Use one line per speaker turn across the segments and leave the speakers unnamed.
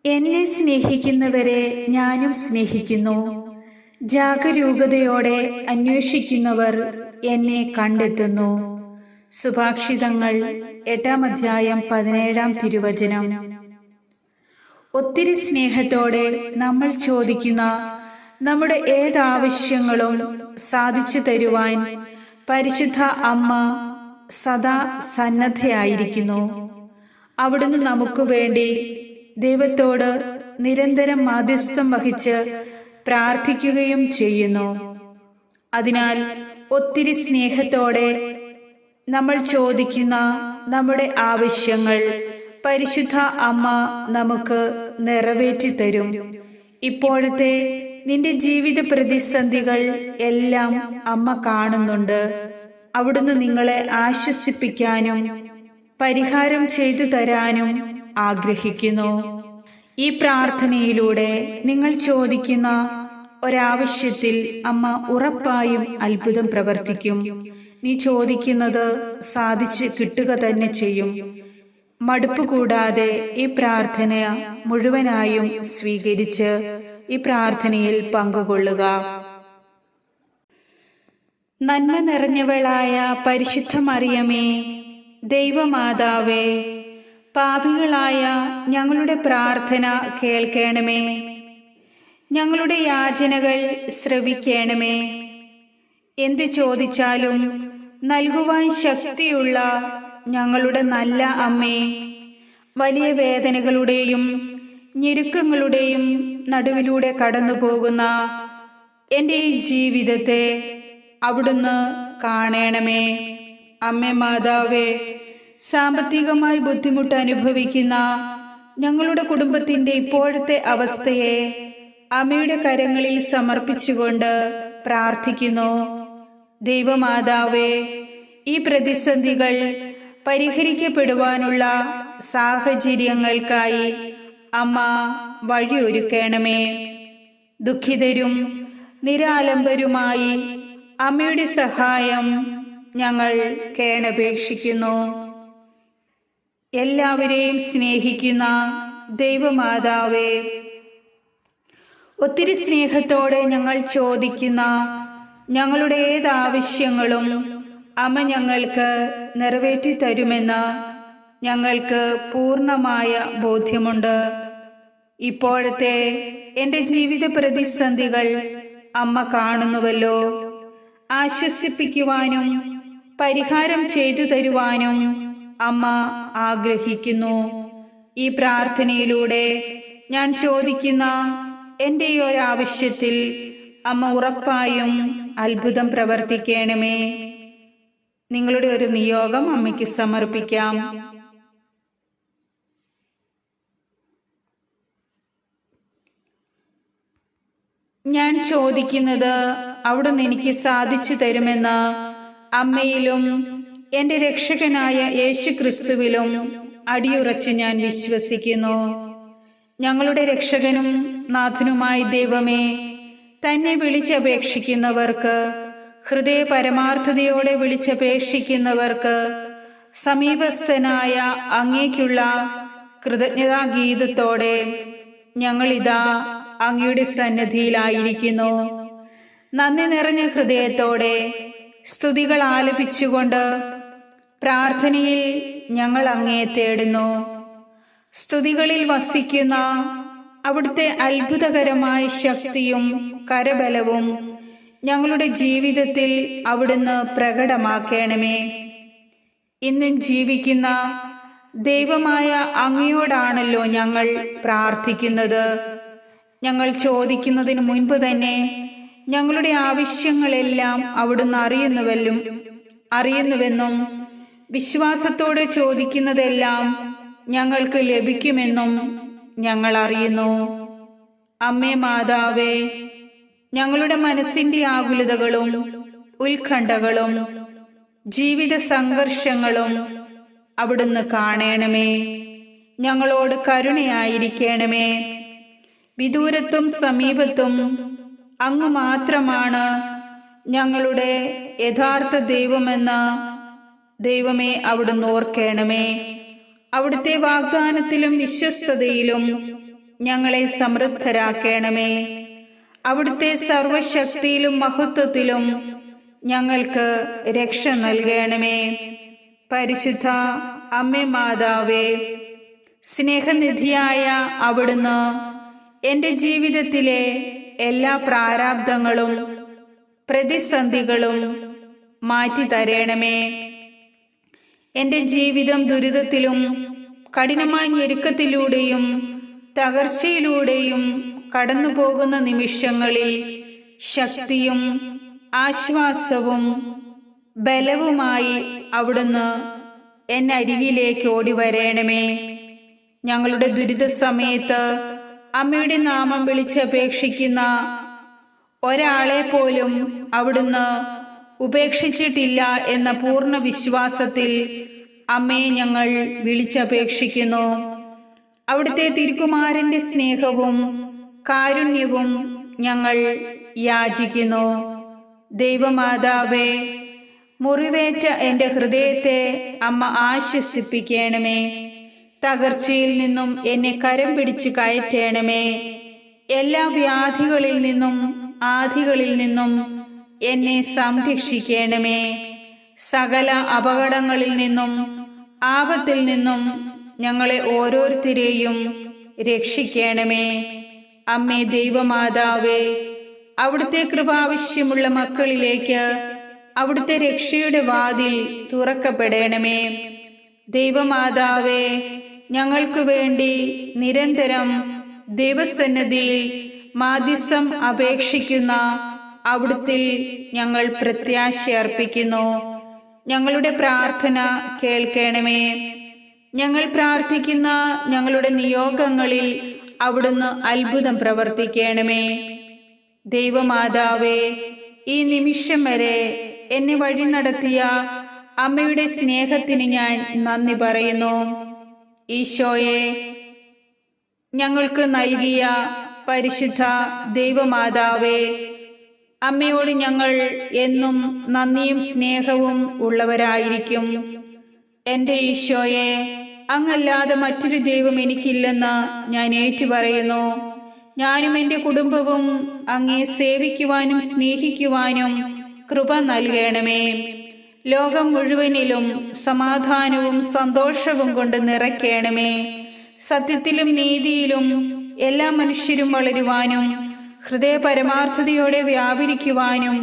എന്നെ സ്നേഹിക്കുന്നവരെ ഞാനും സ്നേഹിക്കുന്നു. ജാഗരൂകതയോടെ അന്വേഷിക്കുന്നവർ എന്നെ കണ്ടെത്തുന്നു. സുഭാഷിതങ്ങൾ 8-ാം അധ്യായം 17-ാം തിരുവചനം. ഒത്തിരി സ്നേഹത്തോടെ നമ്മൾ ചോദിക്കുന്ന നമ്മുടെ ഏതാവശ്യങ്ങളും സാധിച്ചു തരുവാൻ പരിശുദ്ധ അമ്മ സദാ സന്നദ്ധയായിരിക്കുന്നു. അവിടുന്ന് നമുക്ക് വേണ്ടി ദൈവത്തോട് നിരന്തരം മാധ്യസ്ഥം വഹിച്ച് പ്രാർത്ഥിക്കുകയും ചെയ്യുന്നു. അതിനാൽ ഒത്തിരി സ്നേഹത്തോടെ നമ്മൾ ചോദിക്കുന്ന നമ്മുടെ ആവശ്യങ്ങൾ പരിശുദ്ധ അമ്മ നമുക്ക് നിറവേറ്റി തരും. ഇപ്പോഴത്തെ നിന്റെ ജീവിത പ്രതിസന്ധികൾ എല്ലാം അമ്മ കാണുന്നുണ്ട്. അവിടുന്ന് നിങ്ങളെ ആശ്വസിപ്പിക്കാനും പരിഹാരം ചെയ്തു തരാനും ആഗ്രഹിക്കുന്നു. ഈ പ്രാർത്ഥനയിലൂടെ നിങ്ങൾ ചോദിക്കുന്ന ഒരാവശ്യത്തിൽ അമ്മ ഉറപ്പായും അത്ഭുതം പ്രവർത്തിക്കും. നീ ചോദിക്കുന്നത് സാധിച്ച് കിട്ടുക തന്നെ ചെയ്യും. മടുപ്പ് കൂടാതെ ഈ പ്രാർത്ഥന മുഴുവനായും സ്വീകരിച്ച് ഈ പ്രാർത്ഥനയിൽ പങ്കുകൊള്ളുക. നന്മ നിറഞ്ഞവളായ പരിശുദ്ധ മറിയമേ, ദൈവമാതാവേ, പാപികളായ ഞങ്ങളുടെ പ്രാർത്ഥന കേൾക്കണമേ. ഞങ്ങളുടെ യാചനകൾ ശ്രവിക്കണമേ. എന്ത് ചോദിച്ചാലും നൽകുവാൻ ശക്തിയുള്ള ഞങ്ങളുടെ നല്ല അമ്മേ, വലിയ വേദനകളുടെയും ഞെരുക്കങ്ങളുടെയും നടുവിലൂടെ കടന്നു പോകുന്ന എൻ്റെ ഈ ജീവിതത്തെ അവിടുന്ന് കാണണമേ. അമ്മേ മാതാവേ, സാമ്പത്തികമായി ബുദ്ധിമുട്ട് അനുഭവിക്കുന്ന ഞങ്ങളുടെ കുടുംബത്തിന്റെ ഇപ്പോഴത്തെ അവസ്ഥയെ അമ്മയുടെ കരങ്ങളിൽ സമർപ്പിച്ചുകൊണ്ട് പ്രാർത്ഥിക്കുന്നു. ദൈവമാതാവേ, ഈ പ്രതിസന്ധികൾ പരിഹരിക്കപ്പെടുവാനുള്ള സാഹചര്യങ്ങൾക്കായി അമ്മ വഴിയൊരുക്കണമേ. ദുഃഖിതരും നിരാലംബരുമായി അമ്മയുടെ സഹായം ഞങ്ങൾ കേണപേക്ഷിക്കുന്നു. എല്ലാവരെയും സ്നേഹിക്കുന്ന ദൈവമാതാവേ, ഒത്തിരി സ്നേഹത്തോടെ ഞങ്ങൾ ചോദിക്കുന്ന ഞങ്ങളുടെ ഏതാവശ്യങ്ങളും അമ്മ ഞങ്ങൾക്ക് നിറവേറ്റി തരുമെന്ന് ഞങ്ങൾക്ക് പൂർണ്ണമായ ബോധ്യമുണ്ട്. ഇപ്പോഴത്തെ എൻ്റെ ജീവിത പ്രതിസന്ധികൾ അമ്മ കാണുന്നുവല്ലോ. ആശ്വസിപ്പിക്കുവാനും പരിഹാരം ചെയ്തു തരുവാനും അമ്മ ആഗ്രഹിക്കുന്നു. ഈ പ്രാർത്ഥനയിലൂടെ ഞാൻ ചോദിക്കുന്ന എൻ്റെ ഈ ഒരാവശ്യത്തിൽ അമ്മ ഉറപ്പായും അത്ഭുതം പ്രവർത്തിക്കണമേ. നിങ്ങളുടെ ഒരു നിയോഗം അമ്മയ്ക്ക് സമർപ്പിക്കാം. ഞാൻ ചോദിക്കുന്നത് അവിടുന്ന് എനിക്ക് സാധിച്ചു തരുമെന്ന് അമ്മയിലും എൻ്റെ രക്ഷകനായ യേശു ക്രിസ്തുവിലും അടിയുറച്ച് ഞാൻ വിശ്വസിക്കുന്നു. ഞങ്ങളുടെ രക്ഷകനും നാഥനുമായ ദൈവമേ, തന്നെ വിളിച്ചപേക്ഷിക്കുന്നവർക്ക്, ഹൃദയ പരമാർത്ഥതയോടെ വിളിച്ചപേക്ഷിക്കുന്നവർക്ക് സമീപസ്ഥനായ അങ്ങേക്കുള്ള കൃതജ്ഞതാഗീതത്തോടെ ഞങ്ങളിതാ അങ്ങയുടെ സന്നിധിയിലായിരിക്കുന്നു. നന്ദി നിറഞ്ഞ ഹൃദയത്തോടെ സ്തുതികൾ ആലപിച്ചുകൊണ്ട് പ്രാർത്ഥനയിൽ ഞങ്ങൾ അങ്ങയെ തേടുന്നു. സ്തുതികളിൽ വസിക്കുന്ന അവിടുത്തെ അത്ഭുതകരമായ ശക്തിയും കരബലവും ഞങ്ങളുടെ ജീവിതത്തിൽ അവിടുന്ന് പ്രകടമാക്കണമേ. ഇന്നും ജീവിക്കുന്ന ദൈവമായ അങ്ങയോടാണല്ലോ ഞങ്ങൾ പ്രാർത്ഥിക്കുന്നത്. ഞങ്ങൾ ചോദിക്കുന്നതിന് മുൻപ് തന്നെ ഞങ്ങളുടെ ആവശ്യങ്ങളെല്ലാം അവിടുന്ന് അറിയുന്നുവെന്നും വിശ്വാസത്തോടെ ചോദിക്കുന്നതെല്ലാം ഞങ്ങൾക്ക് ലഭിക്കുമെന്നും ഞങ്ങൾ അറിയുന്നു. അമ്മേ മാതാവേ, ഞങ്ങളുടെ മനസ്സിന്റെ ആകുലതകളും ഉത്കണ്ഠകളും ജീവിത സംഘർഷങ്ങളും അവിടുന്ന് കാണണമേ. ഞങ്ങളോട് കരുണയായിരിക്കണമേ. വിദൂരത്തും സമീപത്തും അങ്ങ് മാത്രമാണ് ഞങ്ങളുടെ യഥാർത്ഥ ദൈവമെന്ന് ദൈവമേ അവിടുന്ന് ഓർക്കണമേ. അവിടുത്തെ വാഗ്ദാനത്തിലും വിശ്വസ്തതയിലും ഞങ്ങളെ സമൃദ്ധരാക്കണമേ. അവിടുത്തെ സർവശക്തിയിലും മഹത്വത്തിലും ഞങ്ങൾക്ക് രക്ഷ നൽകണമേ. പരിശുദ്ധ അമ്മേ മാതാവേ, സ്നേഹനിധിയായ അവിടുന്ന് എൻ്റെ ജീവിതത്തിലെ എല്ലാ പ്രാരാബ്ദങ്ങളും പ്രതിസന്ധികളും മാറ്റി തരണമേ. എൻ്റെ ജീവിതം ദുരിതത്തിലും കഠിനമായ ഞെരുക്കത്തിലൂടെയും തകർച്ചയിലൂടെയും കടന്നു പോകുന്ന നിമിഷങ്ങളിൽ ശക്തിയും ആശ്വാസവും ബലവുമായി അവിടുന്ന് എന്നരികിലേക്ക് ഓടി വരണമേ. ഞങ്ങളുടെ ദുരിത സമയത്ത് അമ്മയുടെ നാമം വിളിച്ചപേക്ഷിക്കുന്ന ഒരാളെ പോലും അവിടുന്ന് ഉപേക്ഷിച്ചിട്ടില്ല എന്ന പൂർണ്ണ വിശ്വാസത്തിൽ അമ്മയെ ഞങ്ങൾ വിളിച്ചപേക്ഷിക്കുന്നു. അവിടുത്തെ തിരുക്കുമാരന്റെ സ്നേഹവും കാരുണ്യവും ഞങ്ങൾ യാചിക്കുന്നു. ദൈവമാതാവേ, മുറിവേറ്റ എൻ്റെ ഹൃദയത്തെ അമ്മ ആശ്വസിപ്പിക്കണമേ. തകർച്ചയിൽ നിന്നും എന്നെ കരം പിടിച്ച് കയറ്റണമേ. എല്ലാ വ്യാധികളിൽ നിന്നും ആധികളിൽ നിന്നും എന്നെ സംരക്ഷിക്കണമേ. സകല അപകടങ്ങളിൽ നിന്നും ആപത്തിൽ നിന്നും ഞങ്ങളെ ഓരോരുത്തരെയും രക്ഷിക്കണമേ. അമ്മേ ദൈവമാതാവേ, അവിടുത്തെ കൃപാവശ്യമുള്ള മക്കളിലേക്ക് അവിടുത്തെ രക്ഷയുടെ വാതിൽ തുറക്കപ്പെടണമേ. ദൈവമാതാവേ, ഞങ്ങൾക്ക് വേണ്ടി നിരന്തരം ദൈവസന്നിധിയിൽ മാധ്യസ്ഥം അപേക്ഷിക്കുന്ന അവിടുത്തിൽ ഞങ്ങൾ പ്രത്യാശ അർപ്പിക്കുന്നു. ഞങ്ങളുടെ പ്രാർത്ഥന കേൾക്കണമേ. ഞങ്ങൾ പ്രാർത്ഥിക്കുന്ന ഞങ്ങളുടെ നിയോഗങ്ങളിൽ അവിടുന്ന് അത്ഭുതം പ്രവർത്തിക്കണമേ. ദൈവമാതാവേ, ഈ നിമിഷം വരെ എന്നെ വഴി നടത്തിയ അമ്മയുടെ സ്നേഹത്തിന് ഞാൻ നന്ദി പറയുന്നു. ഈശോയെ ഞങ്ങൾക്ക് നൽകിയ പരിശുദ്ധ ദൈവമാതാവേ, അമ്മയോട് ഞങ്ങൾ എന്നും നന്ദിയും സ്നേഹവും ഉള്ളവരായിരിക്കും. എൻ്റെ ഈശോയെ, അങ്ങല്ലാതെ മറ്റൊരു ദൈവം എനിക്കില്ലെന്ന് ഞാൻ ഏറ്റുപറയുന്നു. ഞാനും എൻ്റെ കുടുംബവും അങ്ങയെ സേവിക്കുവാനും സ്നേഹിക്കുവാനും കൃപ നൽകണമേ. ലോകം മുഴുവനിലും സമാധാനവും സന്തോഷവും കൊണ്ട് നിറയ്ക്കണമേ. സത്യത്തിലും നീതിയിലും എല്ലാ മനുഷ്യരും വളരുവാനും ഹൃദയ പരമാർത്ഥതയോടെ വ്യാപരിക്കുവാനും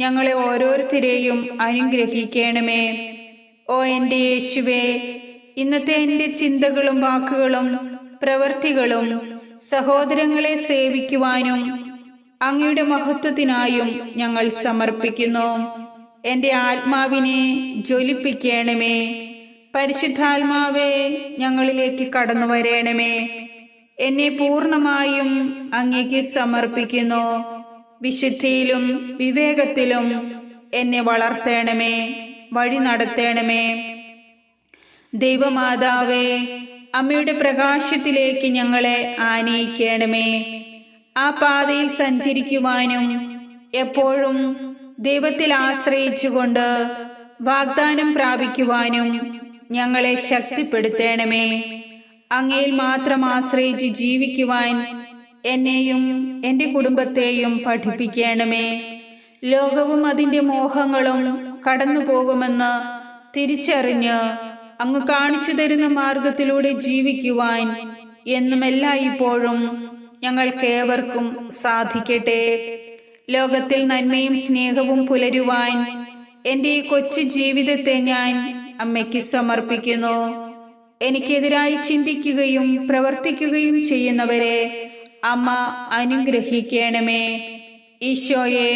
ഞങ്ങളെ ഓരോരുത്തരെയും അനുഗ്രഹിക്കണമേ. ഓ എൻ്റെ യേശുവേ, ഇന്നത്തെ എൻ്റെ ചിന്തകളും വാക്കുകളും പ്രവൃത്തികളും സഹോദരങ്ങളെ സേവിക്കുവാനും അങ്ങയുടെ മഹത്വത്തിനായും ഞങ്ങൾ സമർപ്പിക്കുന്നു. എൻ്റെ ആത്മാവിനെ ജ്വലിപ്പിക്കണമേ. പരിശുദ്ധാത്മാവേ, ഞങ്ങളിലേക്ക് കടന്നു വരണമേ. എന്നെ പൂർണ്ണമായും അങ്ങേക്ക് സമർപ്പിക്കുന്നു. വിശുദ്ധിയിലും വിവേകത്തിലും എന്നെ വളർത്തണമേ, വഴി നടത്തണമേ. ദൈവമാതാവേ, അമ്മയുടെ പ്രകാശത്തിലേക്ക് ഞങ്ങളെ ആനയിക്കണമേ. ആ പാതയിൽ സഞ്ചരിക്കുവാനും എപ്പോഴും ദൈവത്തിൽ ആശ്രയിച്ചുകൊണ്ട് വാഗ്ദാനം പ്രാപിക്കുവാനും ഞങ്ങളെ ശക്തിപ്പെടുത്തണമേ. അങ്ങയിൽ മാത്രം ആശ്രയിച്ച് ജീവിക്കുവാൻ എന്നെയും എൻ്റെ കുടുംബത്തെയും പഠിപ്പിക്കണമേ. ലോകവും അതിൻ്റെ മോഹങ്ങളും കടന്നു പോകുമെന്ന് തിരിച്ചറിഞ്ഞ് അങ്ങ് കാണിച്ചു തരുന്ന മാർഗത്തിലൂടെ ജീവിക്കുവാൻ എന്നും എല്ലായ്പ്പോഴും ഞങ്ങൾക്കേവർക്കും സാധിക്കട്ടെ. ലോകത്തിൽ നന്മയും സ്നേഹവും പുലരുവാൻ എൻ്റെ ഈ കൊച്ചു ജീവിതത്തെ ഞാൻ അമ്മയ്ക്ക് സമർപ്പിക്കുന്നു. എനിക്കെതിരായി ചിന്തിക്കുകയും പ്രവർത്തിക്കുകയും ചെയ്യുന്നവരെ അമ്മ അനുഗ്രഹിക്കണമേ. ഈശോയെ,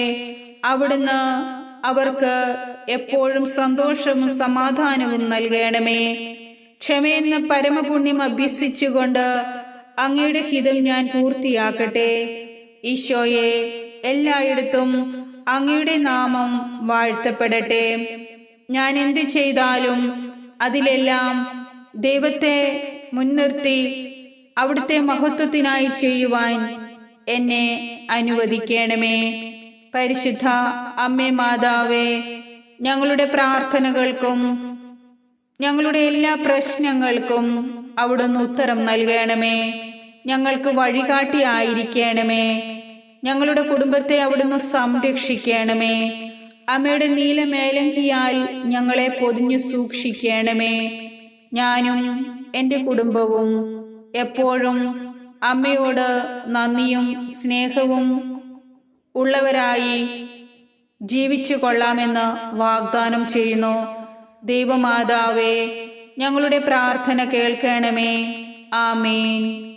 അവിടുന്ന് അവർക്ക് എപ്പോഴും സന്തോഷവും സമാധാനവും നൽകണമേ. ക്ഷമയെന്ന പരമപുണ്യം അഭ്യസിച്ചുകൊണ്ട് അങ്ങയുടെ ഹിതം ഞാൻ പൂർത്തിയാക്കട്ടെ. ഈശോയെ, എല്ലായിടത്തും അങ്ങയുടെ നാമം വാഴ്ത്തപ്പെടട്ടെ. ഞാൻ എന്ത് ചെയ്താലും അതിലെല്ലാം ദൈവത്തെ മുൻനിർത്തി അവിടുത്തെ മഹത്വത്തിനായി ചെയ്യുവാൻ എന്നെ അനുവദിക്കണമേ. പരിശുദ്ധ അമ്മേ മാതാവേ, ഞങ്ങളുടെ പ്രാർത്ഥനകൾക്കും ഞങ്ങളുടെ എല്ലാ പ്രശ്നങ്ങൾക്കും അവിടുന്ന് ഉത്തരം നൽകണമേ. ഞങ്ങൾക്ക് വഴികാട്ടിയായിരിക്കണമേ. ഞങ്ങളുടെ കുടുംബത്തെ അവിടുന്ന് സംരക്ഷിക്കണമേ. അമ്മയുടെ നീലമേലങ്കിയാൽ ഞങ്ങളെ പൊതിഞ്ഞു സൂക്ഷിക്കണമേ. ഞാനും എൻ്റെ കുടുംബവും എപ്പോഴും അമ്മയോട് നന്ദിയും സ്നേഹവും ഉള്ളവരായി ജീവിച്ചു കൊള്ളാമെന്ന് വാഗ്ദാനം ചെയ്യുന്നു. ദൈവമാതാവേ, ഞങ്ങളുടെ പ്രാർത്ഥന കേൾക്കണമേ. ആമേൻ.